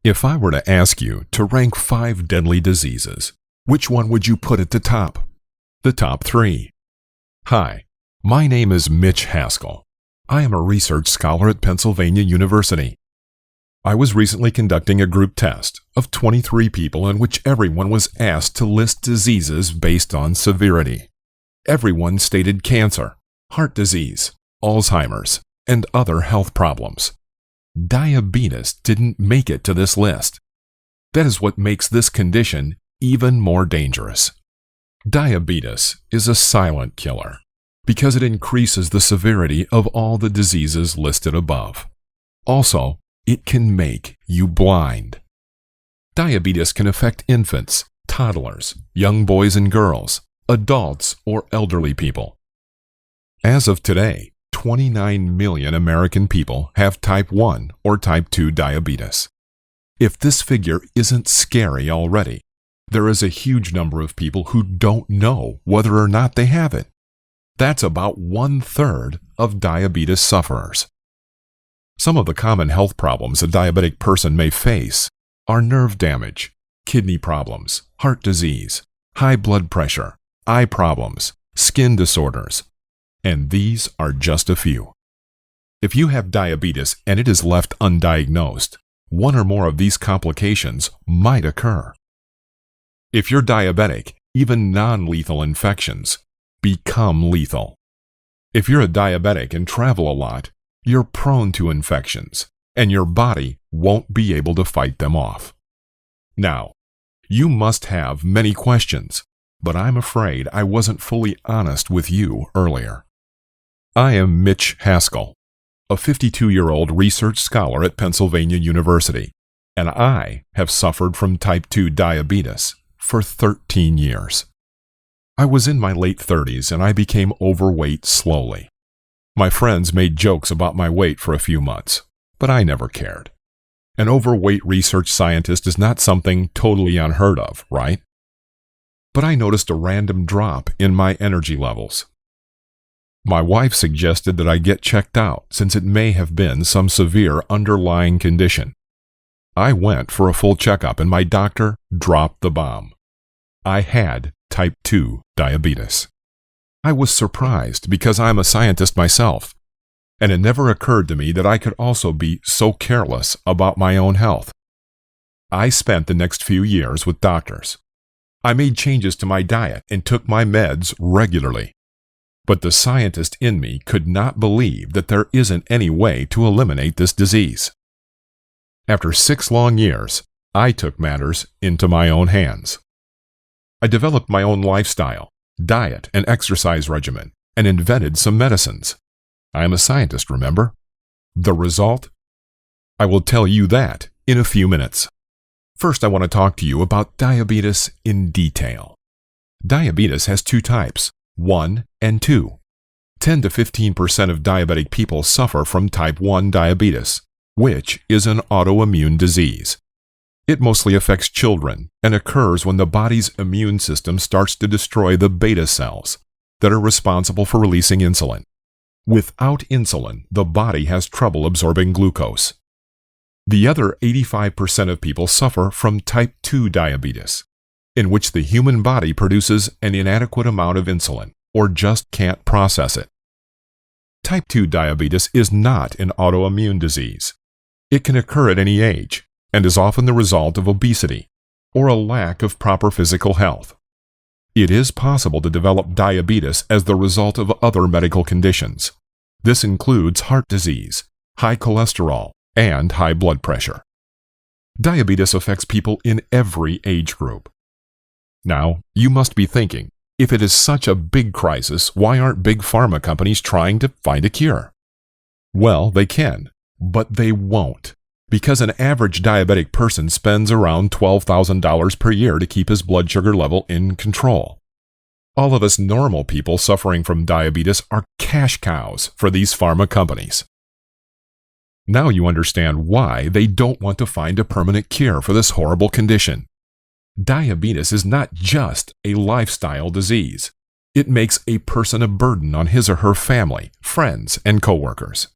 If I were to ask you to rank 5 deadly diseases, which one would you put at the top? The top 3. Hi, my name is Mitch Haskell. I am a research scholar at Pennsylvania University. I was recently conducting a group test of 23 people in which everyone was asked to list diseases based on severity. Everyone stated cancer, heart disease, Alzheimer's, and other health problems. Diabetes didn't make it to this list. That is what makes this condition even more dangerous. Diabetes is a silent killer because it increases the severity of all the diseases listed above. Also, it can make you blind. Diabetes can affect infants, toddlers, young boys and girls, adults, or elderly people. As of today, 29 million American people have type 1 or type 2 diabetes. If this figure isn't scary already, there is a huge number of people who don't know whether or not they have it. That's about 1/3 of diabetes sufferers. Some of the common health problems a diabetic person may face are nerve damage, kidney problems, heart disease, high blood pressure, eye problems, skin disorders, and these are just a few. If you have diabetes and it is left undiagnosed, one or more of these complications might occur. If you're diabetic, even non-lethal infections become lethal. If you're a diabetic and travel a lot, you're prone to infections, and your body won't be able to fight them off. Now, you must have many questions, but I'm afraid I wasn't fully honest with you earlier. I am Mitch Haskell, a 52-year-old research scholar at Pennsylvania University, and I have suffered from type 2 diabetes for 13 years. I was in my late 30s and I became overweight slowly. My friends made jokes about my weight for a few months, but I never cared. An overweight research scientist is not something totally unheard of, right? But I noticed a random drop in my energy levels. My wife suggested that I get checked out since it may have been some severe underlying condition. I went for a full checkup and my doctor dropped the bomb. I had type 2 diabetes. I was surprised because I'm a scientist myself, and it never occurred to me that I could also be so careless about my own health. I spent the next few years with doctors. I made changes to my diet and took my meds regularly. But the scientist in me could not believe that there isn't any way to eliminate this disease. After 6 long years, I took matters into my own hands. I developed my own lifestyle, diet, and exercise regimen, and invented some medicines. I am a scientist, remember? The result? I will tell you that in a few minutes. First, I want to talk to you about diabetes in detail. Diabetes has 2 types, 1 and 2. 10 to 15% of diabetic people suffer from type 1 diabetes, which is an autoimmune disease. It mostly affects children and occurs when the body's immune system starts to destroy the beta cells that are responsible for releasing insulin. Without insulin, the body has trouble absorbing glucose. The other 85% of people suffer from type 2 diabetes, in which the human body produces an inadequate amount of insulin or just can't process it. Type 2 diabetes is not an autoimmune disease. It can occur at any age and is often the result of obesity or a lack of proper physical health. It is possible to develop diabetes as the result of other medical conditions. This includes heart disease, high cholesterol, and high blood pressure. Diabetes affects people in every age group. Now, you must be thinking, if it is such a big crisis, why aren't big pharma companies trying to find a cure? Well, they can, but they won't, because an average diabetic person spends around $12,000 per year to keep his blood sugar level in control. All of us normal people suffering from diabetes are cash cows for these pharma companies. Now you understand why they don't want to find a permanent cure for this horrible condition. Diabetes is not just a lifestyle disease. It makes a person a burden on his or her family, friends, and coworkers.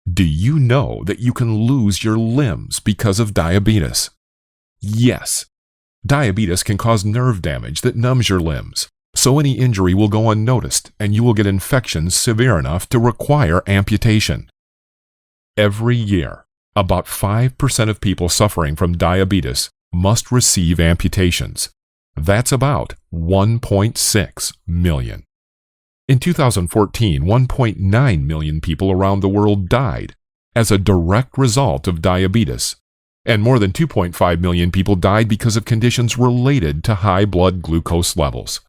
Do you know that you can lose your limbs because of diabetes? Yes. Diabetes can cause nerve damage that numbs your limbs, so any injury will go unnoticed and you will get infections severe enough to require amputation. Every year, about 5% of people suffering from diabetes must receive amputations. That's about 1.6 million. In 2014, 1.9 million people around the world died as a direct result of diabetes, and more than 2.5 million people died because of conditions related to high blood glucose levels.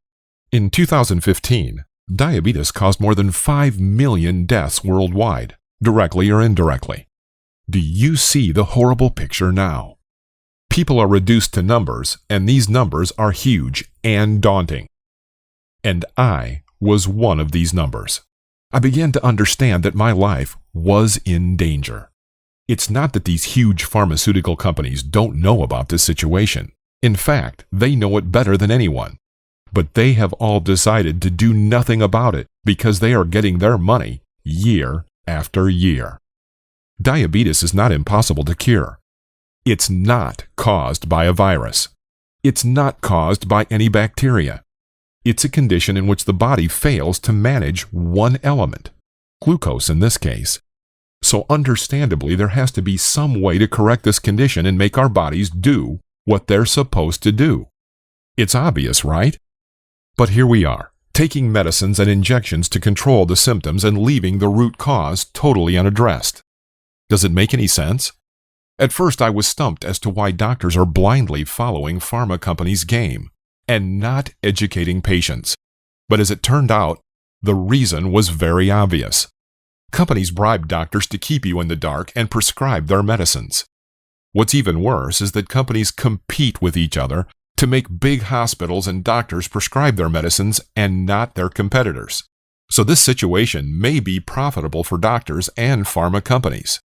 In 2015, diabetes caused more than 5 million deaths worldwide, directly or indirectly. Do you see the horrible picture now? People are reduced to numbers, and these numbers are huge and daunting. And I was one of these numbers. I began to understand that my life was in danger. It's not that these huge pharmaceutical companies don't know about this situation. In fact, they know it better than anyone. But they have all decided to do nothing about it because they are getting their money year after year. Diabetes is not impossible to cure. It's not caused by a virus. It's not caused by any bacteria. It's a condition in which the body fails to manage one element, glucose in this case. So understandably, there has to be some way to correct this condition and make our bodies do what they're supposed to do. It's obvious, right? But here we are, taking medicines and injections to control the symptoms and leaving the root cause totally unaddressed. Does it make any sense? At first, I was stumped as to why doctors are blindly following pharma companies' game and not educating patients. But as it turned out, the reason was very obvious. Companies bribe doctors to keep you in the dark and prescribe their medicines. What's even worse is that companies compete with each other to make big hospitals and doctors prescribe their medicines and not their competitors. So this situation may be profitable for doctors and pharma companies.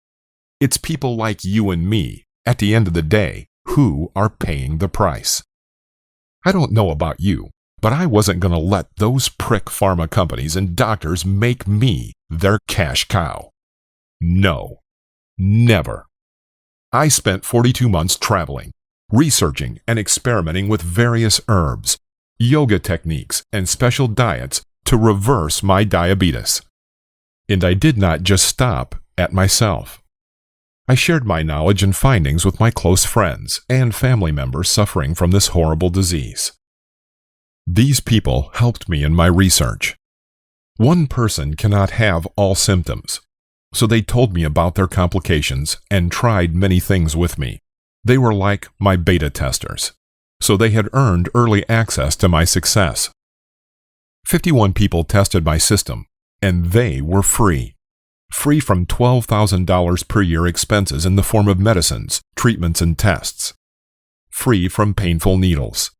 It's people like you and me, at the end of the day, who are paying the price. I don't know about you, but I wasn't going to let those prick pharma companies and doctors make me their cash cow. No, never. I spent 42 months traveling, researching and experimenting with various herbs, yoga techniques, and special diets to reverse my diabetes. And I did not just stop at myself. I shared my knowledge and findings with my close friends and family members suffering from this horrible disease. These people helped me in my research. One person cannot have all symptoms, so they told me about their complications and tried many things with me. They were like my beta testers, so they had earned early access to my success. 51 people tested my system, and they were free from $12,000 per year expenses in the form of medicines, treatments, and tests. Free from painful needles.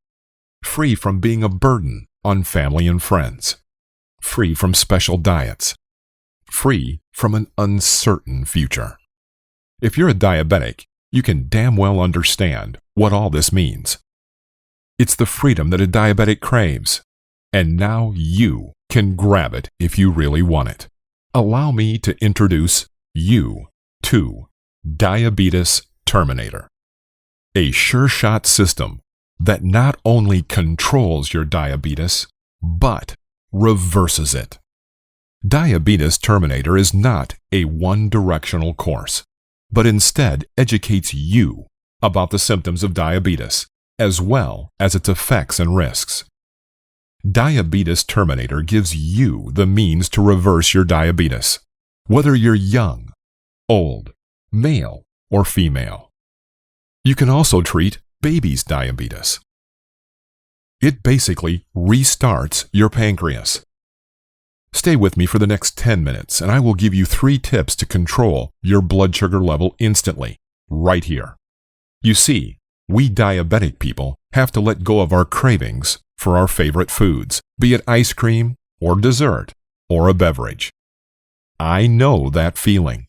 Free from being a burden on family and friends. Free from special diets. Free from an uncertain future. If you're a diabetic, you can damn well understand what all this means. It's the freedom that a diabetic craves, and now you can grab it if you really want it. Allow me to introduce you to Diabetes Terminator, a sure-shot system that not only controls your diabetes, but reverses it. Diabetes Terminator is not a one-directional course, but instead educates you about the symptoms of diabetes, as well as its effects and risks. Diabetes Terminator gives you the means to reverse your diabetes, whether you're young, old, male, or female. You can also treat baby's diabetes. It basically restarts your pancreas. Stay with me for the next 10 minutes, and I will give you 3 tips to control your blood sugar level instantly, right here. You see, we diabetic people have to let go of our cravings for our favorite foods, be it ice cream or dessert or a beverage. I know that feeling.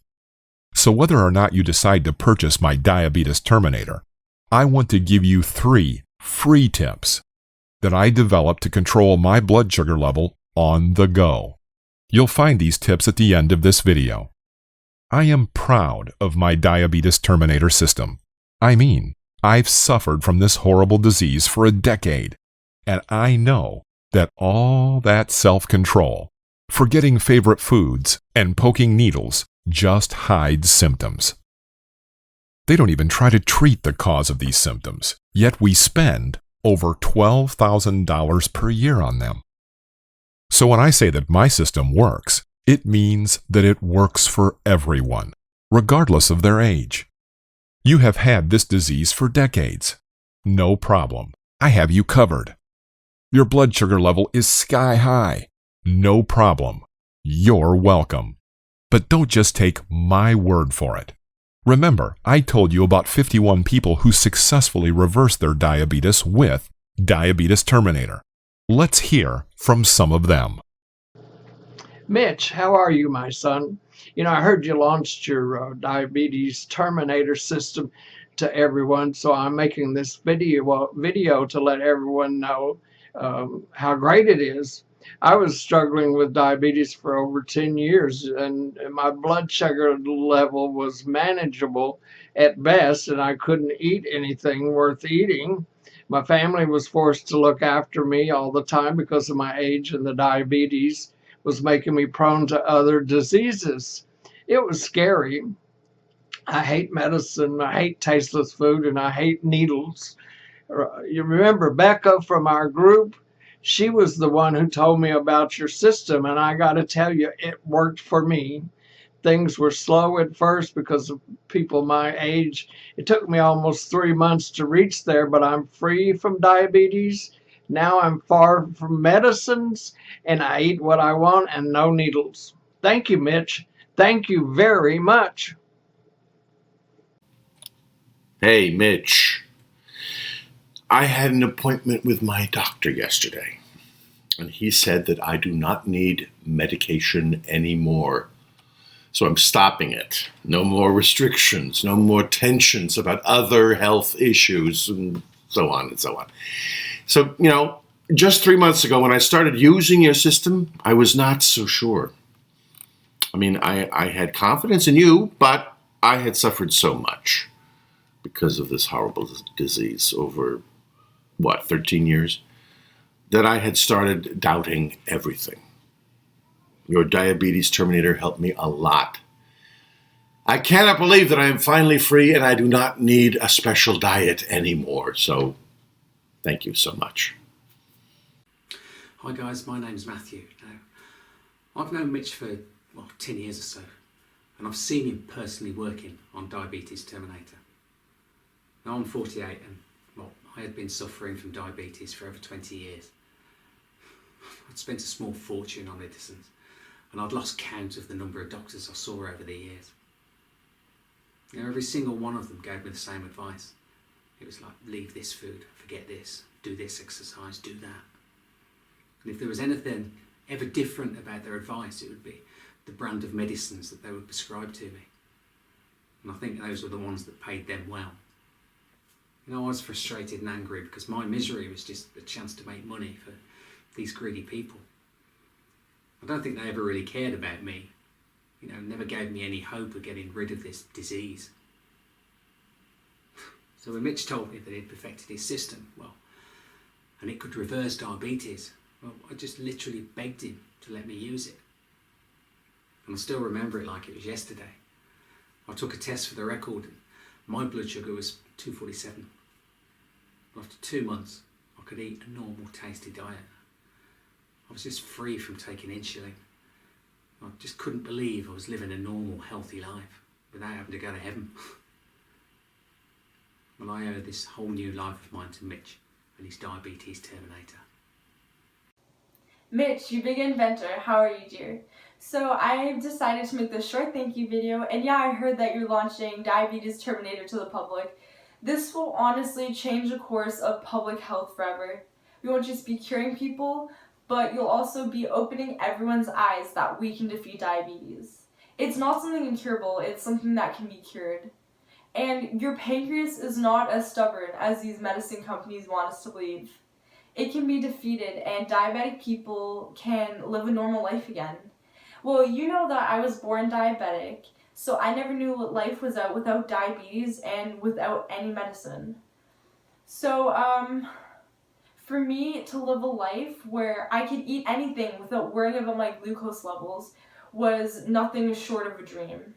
So whether or not you decide to purchase my Diabetes Terminator, I want to give you 3 free tips that I developed to control my blood sugar level on the go. You'll find these tips at the end of this video. I am proud of my diabetes Terminator system. I mean, I've suffered from this horrible disease for a decade, and I know that all that self-control, forgetting favorite foods, and poking needles just hides symptoms. They don't even try to treat the cause of these symptoms, yet we spend over $12,000 per year on them. So when I say that my system works, it means that it works for everyone, regardless of their age. You have had this disease for decades. No problem. I have you covered. Your blood sugar level is sky high. No problem. You're welcome. But don't just take my word for it. Remember, I told you about 51 people who successfully reversed their diabetes with Diabetes Terminator. Let's hear from some of them. Mitch, how are you, my son? I heard you launched your diabetes terminator system to everyone, so I'm making this video to let everyone know how great it is. I was struggling with diabetes for over 10 years, and my blood sugar level was manageable at best, and I couldn't eat anything worth eating. My family was forced to look after me all the time because of my age and the diabetes was making me prone to other diseases. It was scary. I hate medicine, I hate tasteless food, and I hate needles. You remember Becca from our group? She was the one who told me about your system, and I got to tell you, it worked for me. Things were slow at first because of people my age. It took me almost 3 months to reach there, but I'm free from diabetes. Now I'm far from medicines and I eat what I want and no needles. Thank you, Mitch. Thank you very much. Hey, Mitch. I had an appointment with my doctor yesterday, and he said that I do not need medication anymore. So I'm stopping it. No more restrictions, no more tensions about other health issues, and so on and so on. So, just 3 months ago when I started using your system, I was not so sure. I mean, I had confidence in you, but I had suffered so much because of this horrible disease over, 13 years, that I had started doubting everything. Your diabetes terminator helped me a lot. I cannot believe that I am finally free and I do not need a special diet anymore. So, thank you so much. Hi guys, my name's Matthew. Now, I've known Mitch for 10 years or so, and I've seen him personally working on Diabetes Terminator. Now I'm 48 and I had been suffering from diabetes for over 20 years. I'd spent a small fortune on medicines, and I'd lost count of the number of doctors I saw over the years. Every single one of them gave me the same advice. It was like, leave this food, forget this, do this exercise, do that. And if there was anything ever different about their advice, it would be the brand of medicines that they would prescribe to me. And I think those were the ones that paid them well. I was frustrated and angry because my misery was just a chance to make money for these greedy people. I don't think they ever really cared about me. Never gave me any hope of getting rid of this disease. So when Mitch told me that he'd perfected his system, and it could reverse diabetes, I just literally begged him to let me use it. And I still remember it like it was yesterday. I took a test for the record and my blood sugar was 247. After 2 months, I could eat a normal, tasty diet. I was just free from taking insulin. I just couldn't believe I was living a normal, healthy life without having to go to heaven. Well, I owe this whole new life of mine to Mitch and his Diabetes Terminator. Mitch, you big inventor, how are you, dear? So I decided to make this short thank you video, and yeah, I heard that you're launching Diabetes Terminator to the public. This will honestly change the course of public health forever. We won't just be curing people, but you'll also be opening everyone's eyes that we can defeat diabetes. It's not something incurable, it's something that can be cured. And your pancreas is not as stubborn as these medicine companies want us to believe. It can be defeated and diabetic people can live a normal life again. Well, you know that I was born diabetic, So I never knew what life was without diabetes and without any medicine. So for me to live a life where I could eat anything without worrying about my glucose levels was nothing short of a dream.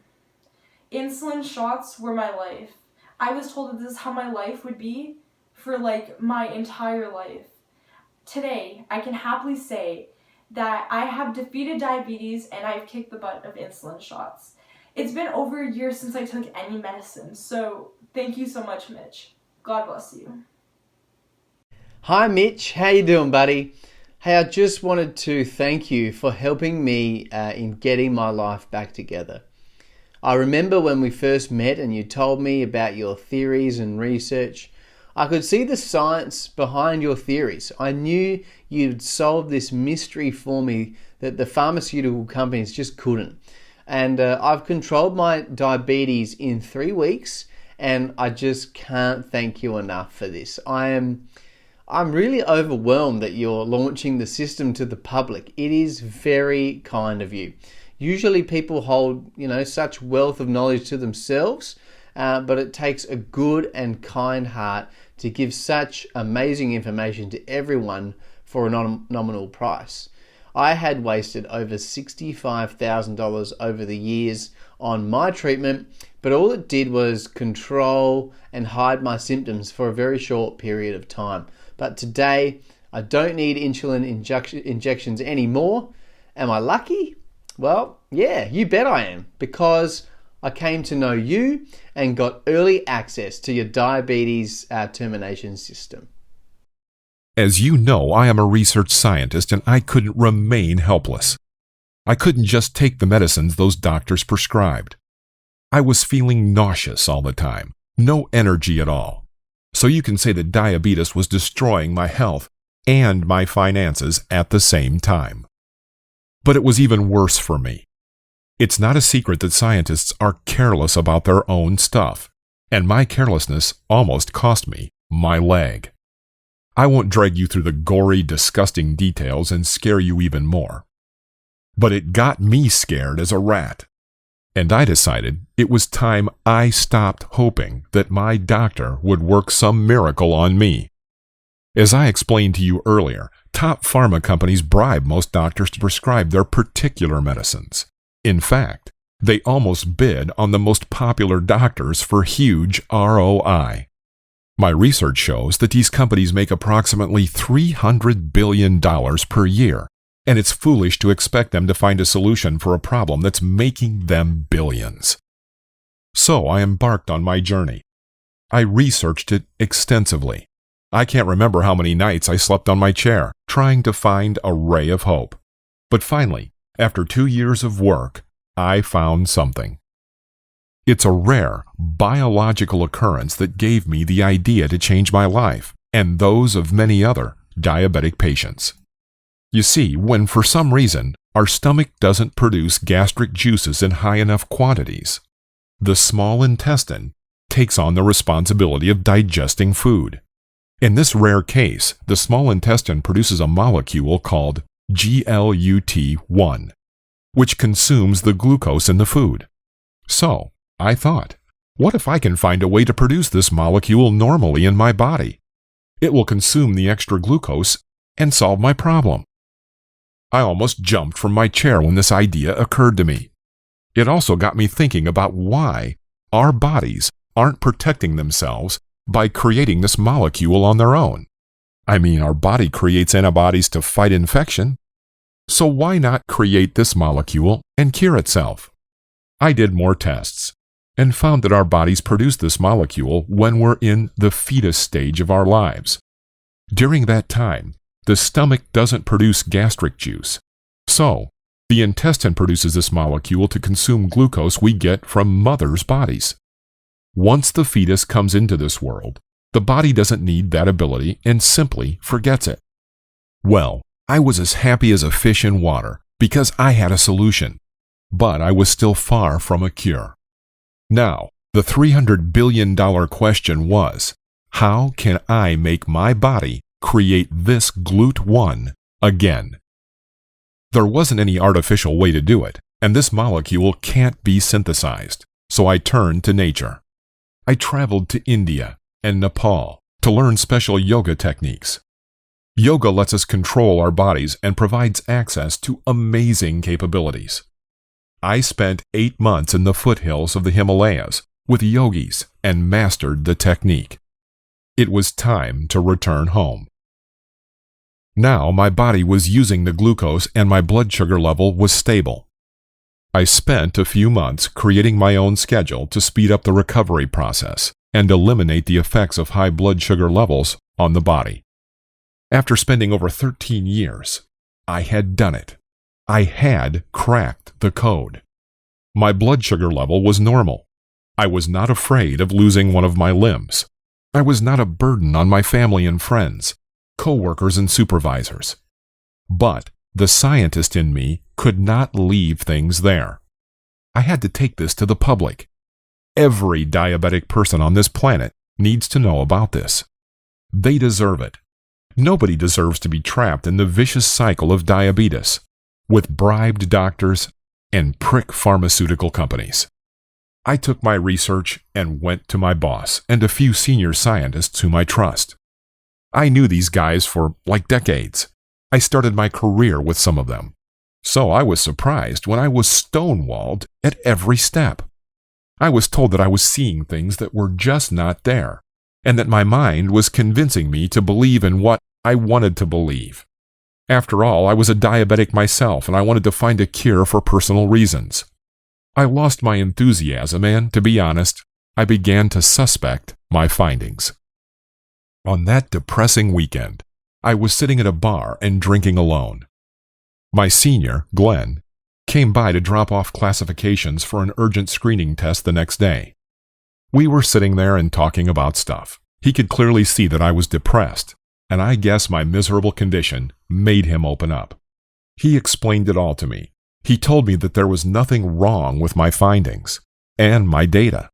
Insulin shots were my life. I was told that this is how my life would be for like my entire life. Today, I can happily say that I have defeated diabetes and I've kicked the butt of insulin shots. It's been over a year since I took any medicine, so thank you so much, Mitch. God bless you. Hi Mitch, how you doing, buddy? Hey, I just wanted to thank you for helping me in getting my life back together. I remember when we first met and you told me about your theories and research. I could see the science behind your theories. I knew you'd solve this mystery for me that the pharmaceutical companies just couldn't. And I've controlled my diabetes in 3 weeks, and I just can't thank you enough for this. I'm really overwhelmed that you're launching the system to the public. It is very kind of you. Usually people hold, such wealth of knowledge to themselves, but it takes a good and kind heart to give such amazing information to everyone for a nominal price. I had wasted over $65,000 over the years on my treatment, but all it did was control and hide my symptoms for a very short period of time. But today, I don't need insulin injections anymore. Am I lucky? Well, yeah, you bet I am, because I came to know you and got early access to your diabetes termination system. As you know, I am a research scientist and I couldn't remain helpless. I couldn't just take the medicines those doctors prescribed. I was feeling nauseous all the time, no energy at all. So you can say that diabetes was destroying my health and my finances at the same time. But it was even worse for me. It's not a secret that scientists are careless about their own stuff, and my carelessness almost cost me my leg. I won't drag you through the gory, disgusting details and scare you even more. But it got me scared as a rat, and I decided it was time I stopped hoping that my doctor would work some miracle on me. As I explained to you earlier, top pharma companies bribe most doctors to prescribe their particular medicines. In fact, they almost bid on the most popular doctors for huge ROI. My research shows that these companies make approximately $300 billion per year, and it's foolish to expect them to find a solution for a problem that's making them billions. So I embarked on my journey. I researched it extensively. I can't remember how many nights I slept on my chair, trying to find a ray of hope. But finally, after 2 years of work, I found something. It's a rare, biological occurrence that gave me the idea to change my life, and those of many other diabetic patients. You see, when for some reason our stomach doesn't produce gastric juices in high enough quantities, the small intestine takes on the responsibility of digesting food. In this rare case, the small intestine produces a molecule called GLUT1, which consumes the glucose in the food. So, I thought, what if I can find a way to produce this molecule normally in my body? It will consume the extra glucose and solve my problem. I almost jumped from my chair when this idea occurred to me. It also got me thinking about why our bodies aren't protecting themselves by creating this molecule on their own. I mean, our body creates antibodies to fight infection. So why not create this molecule and cure itself? I did more tests and found that our bodies produce this molecule when we're in the fetus stage of our lives. During that time, the stomach doesn't produce gastric juice. So, the intestine produces this molecule to consume glucose we get from mothers' bodies. Once the fetus comes into this world, the body doesn't need that ability and simply forgets it. Well, I was as happy as a fish in water because I had a solution, but I was still far from a cure. Now, the $300 billion question was, how can I make my body create this GLUT1 again? There wasn't any artificial way to do it, and this molecule can't be synthesized, so I turned to nature. I traveled to India and Nepal to learn special yoga techniques. Yoga lets us control our bodies and provides access to amazing capabilities. I spent 8 months in the foothills of the Himalayas with yogis and mastered the technique. It was time to return home. Now my body was using the glucose and my blood sugar level was stable. I spent a few months creating my own schedule to speed up the recovery process and eliminate the effects of high blood sugar levels on the body. After spending over 13 years, I had done it. I had cracked the code. My blood sugar level was normal. I was not afraid of losing one of my limbs. I was not a burden on my family and friends, co-workers and supervisors. But the scientist in me could not leave things there. I had to take this to the public. Every diabetic person on this planet needs to know about this. They deserve it. Nobody deserves to be trapped in the vicious cycle of diabetes with bribed doctors and prick pharmaceutical companies. I took my research and went to my boss and a few senior scientists whom I trust. I knew these guys for decades. I started my career with some of them. So I was surprised when I was stonewalled at every step. I was told that I was seeing things that were just not there, and that my mind was convincing me to believe in what I wanted to believe. After all, I was a diabetic myself, and I wanted to find a cure for personal reasons. I lost my enthusiasm, and, to be honest, I began to suspect my findings. On that depressing weekend, I was sitting at a bar and drinking alone. My senior, Glenn, came by to drop off classifications for an urgent screening test the next day. We were sitting there and talking about stuff. He could clearly see that I was depressed, and I guess my miserable condition made him open up. He explained it all to me. He told me that there was nothing wrong with my findings and my data,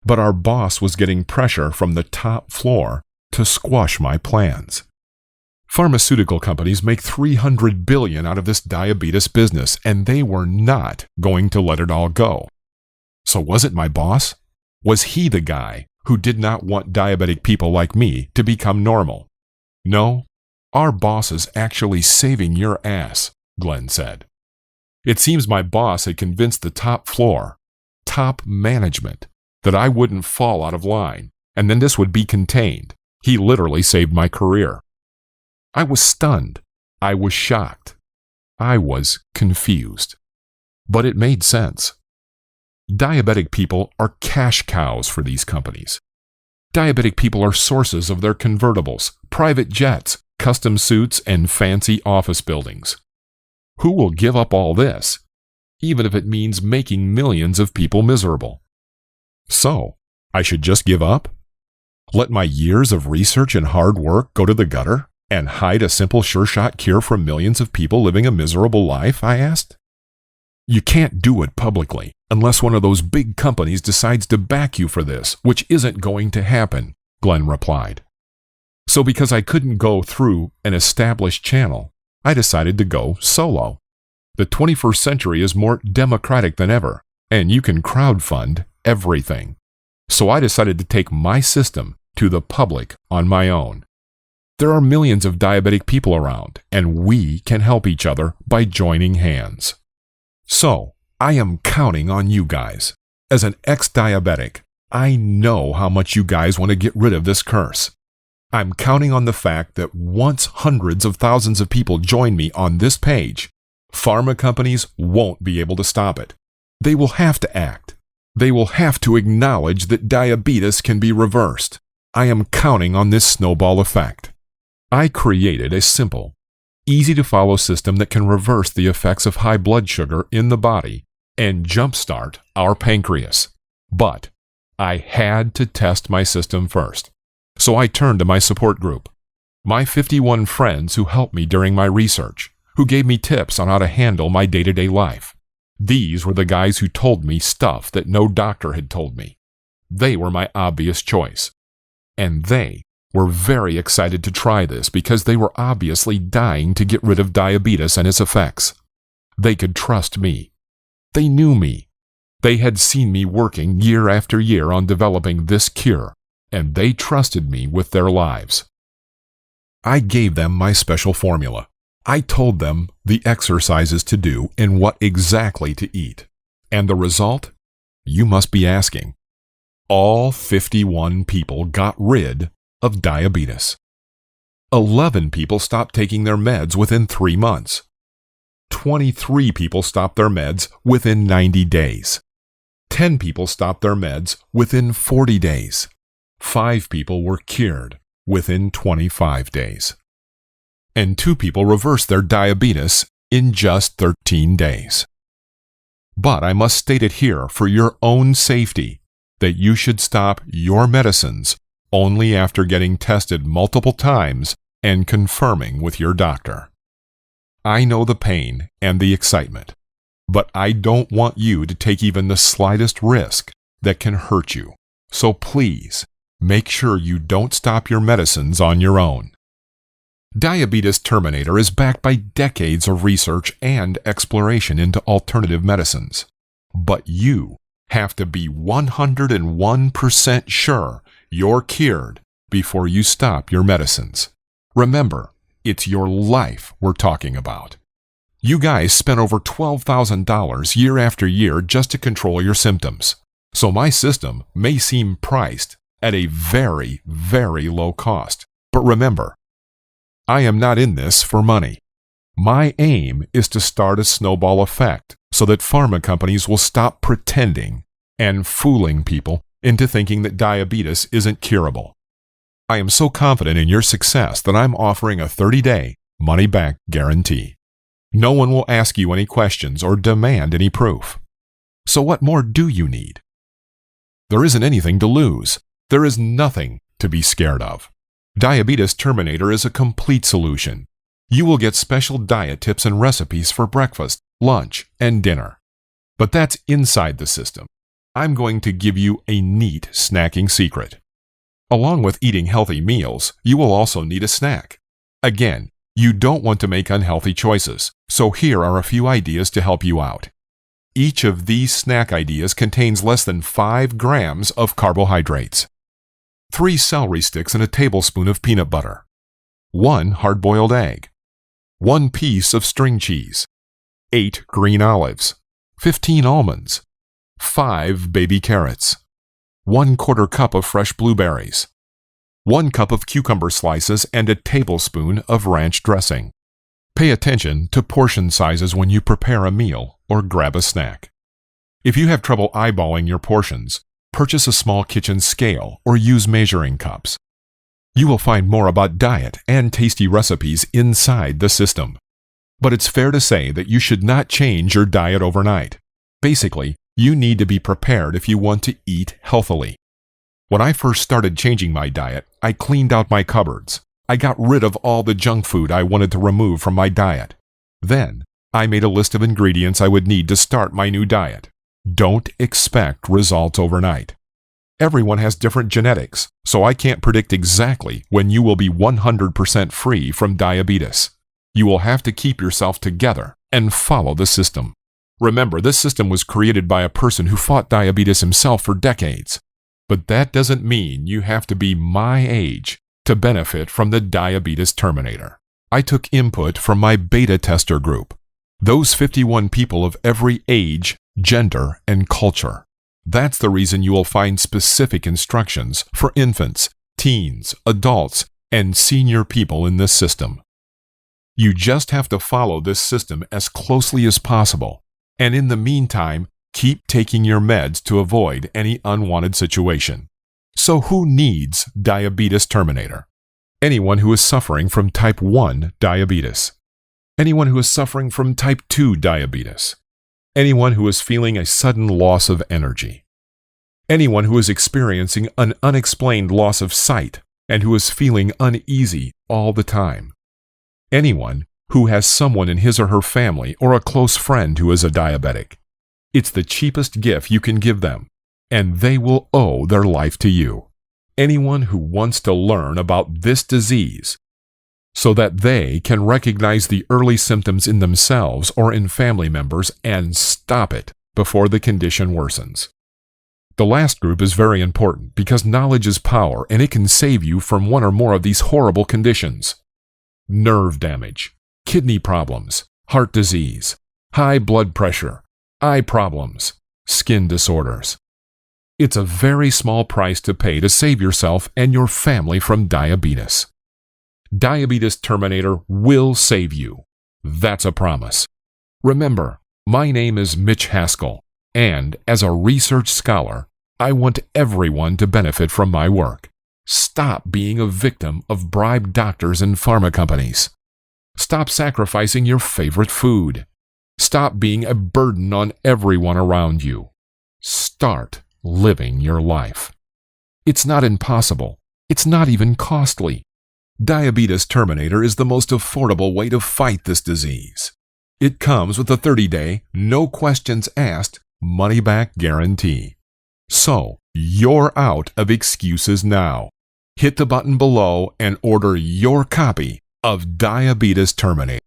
but our boss was getting pressure from the top floor to squash my plans. Pharmaceutical companies make $300 billion out of this diabetes business, and they were not going to let it all go. So was it my boss? Was he the guy who did not want diabetic people like me to become normal? No, our boss is actually saving your ass, Glenn said. It seems my boss had convinced the top floor, top management, that I wouldn't fall out of line, and then this would be contained. He literally saved my career. I was stunned. I was shocked. I was confused. But it made sense. Diabetic people are cash cows for these companies. Diabetic people are sources of their convertibles, private jets, custom suits, and fancy office buildings. Who will give up all this, even if it means making millions of people miserable? So, I should just give up? Let my years of research and hard work go to the gutter and hide a simple sure-shot cure for millions of people living a miserable life? I asked. You can't do it publicly unless one of those big companies decides to back you for this, which isn't going to happen, Glenn replied. So because I couldn't go through an established channel, I decided to go solo. The 21st century is more democratic than ever, and you can crowdfund everything. So I decided to take my system to the public on my own. There are millions of diabetic people around, and we can help each other by joining hands. So, I am counting on you guys. As an ex-diabetic, I know how much you guys want to get rid of this curse. I'm counting on the fact that once hundreds of thousands of people join me on this page, pharma companies won't be able to stop it. They will have to act. They will have to acknowledge that diabetes can be reversed. I am counting on this snowball effect. I created a simple, easy-to-follow system that can reverse the effects of high blood sugar in the body and jumpstart our pancreas. But I had to test my system first. So I turned to my support group, my 51 friends who helped me during my research, who gave me tips on how to handle my day-to-day life. These were the guys who told me stuff that no doctor had told me. They were my obvious choice. And they were very excited to try this because they were obviously dying to get rid of diabetes and its effects. They could trust me. They knew me. They had seen me working year after year on developing this cure, and they trusted me with their lives. I gave them my special formula. I told them the exercises to do and what exactly to eat. And the result? You must be asking. All 51 people got rid of diabetes. 11 people stopped taking their meds within 3 months. 23 people stopped their meds within 90 days. 10 people stopped their meds within 40 days. 5 people were cured within 25 days. And 2 people reversed their diabetes in just 13 days. But I must state it here for your own safety that you should stop your medicines only after getting tested multiple times and confirming with your doctor. I know the pain and the excitement, but I don't want you to take even the slightest risk that can hurt you. So please, make sure you don't stop your medicines on your own. Diabetes Terminator is backed by decades of research and exploration into alternative medicines. But you have to be 101% sure you're cured before you stop your medicines. Remember, it's your life we're talking about. You guys spent over $12,000 year after year just to control your symptoms. So my system may seem priced at a very, very low cost. But remember, I am not in this for money. My aim is to start a snowball effect so that pharma companies will stop pretending and fooling people into thinking that diabetes isn't curable. I am so confident in your success that I'm offering a 30-day money-back guarantee. No one will ask you any questions or demand any proof. So what more do you need? There isn't anything to lose. There is nothing to be scared of. Diabetes Terminator is a complete solution. You will get special diet tips and recipes for breakfast, lunch, and dinner. But that's inside the system. I'm going to give you a neat snacking secret. Along with eating healthy meals, you will also need a snack. Again, you don't want to make unhealthy choices, so here are a few ideas to help you out. Each of these snack ideas contains less than 5 grams of carbohydrates. 3 celery sticks and a tablespoon of peanut butter. 1 hard-boiled egg. 1 piece of string cheese. 8 green olives. 15 almonds. 5 baby carrots. 1/4 cup of fresh blueberries. 1 cup of cucumber slices and a tablespoon of ranch dressing. Pay attention to portion sizes when you prepare a meal or grab a snack. If you have trouble eyeballing your portions, purchase a small kitchen scale or use measuring cups. You will find more about diet and tasty recipes inside the system. But it's fair to say that you should not change your diet overnight. Basically, you need to be prepared if you want to eat healthily. When I first started changing my diet, I cleaned out my cupboards. I got rid of all the junk food I wanted to remove from my diet. Then, I made a list of ingredients I would need to start my new diet. Don't expect results overnight. Everyone has different genetics, so I can't predict exactly when you will be 100% free from diabetes. You will have to keep yourself together and follow the system. Remember, this system was created by a person who fought diabetes himself for decades. But that doesn't mean you have to be my age to benefit from the Diabetes Terminator. I took input from my beta tester group. Those 51 people of every age, gender, and culture. That's the reason you will find specific instructions for infants, teens, adults, and senior people in this system. You just have to follow this system as closely as possible, and in the meantime, keep taking your meds to avoid any unwanted situation. So who needs Diabetes Terminator? Anyone who is suffering from type 1 diabetes. Anyone who is suffering from type 2 diabetes. Anyone who is feeling a sudden loss of energy. Anyone who is experiencing an unexplained loss of sight and who is feeling uneasy all the time. Anyone who has someone in his or her family or a close friend who is a diabetic. It's the cheapest gift you can give them, and they will owe their life to you. Anyone who wants to learn about this disease so that they can recognize the early symptoms in themselves or in family members and stop it before the condition worsens. The last group is very important because knowledge is power and it can save you from one or more of these horrible conditions. Nerve damage, kidney problems, heart disease, high blood pressure, eye problems, skin disorders. It's a very small price to pay to save yourself and your family from diabetes. Diabetes Terminator will save you. That's a promise. Remember, my name is Mitch Haskell, and as a research scholar, I want everyone to benefit from my work. Stop being a victim of bribed doctors and pharma companies. Stop sacrificing your favorite food. Stop being a burden on everyone around you. Start living your life. It's not impossible. It's not even costly. Diabetes Terminator is the most affordable way to fight this disease. It comes with a 30-day, no questions asked, money-back guarantee. So, you're out of excuses now. Hit the button below and order your copy of Diabetes Terminator.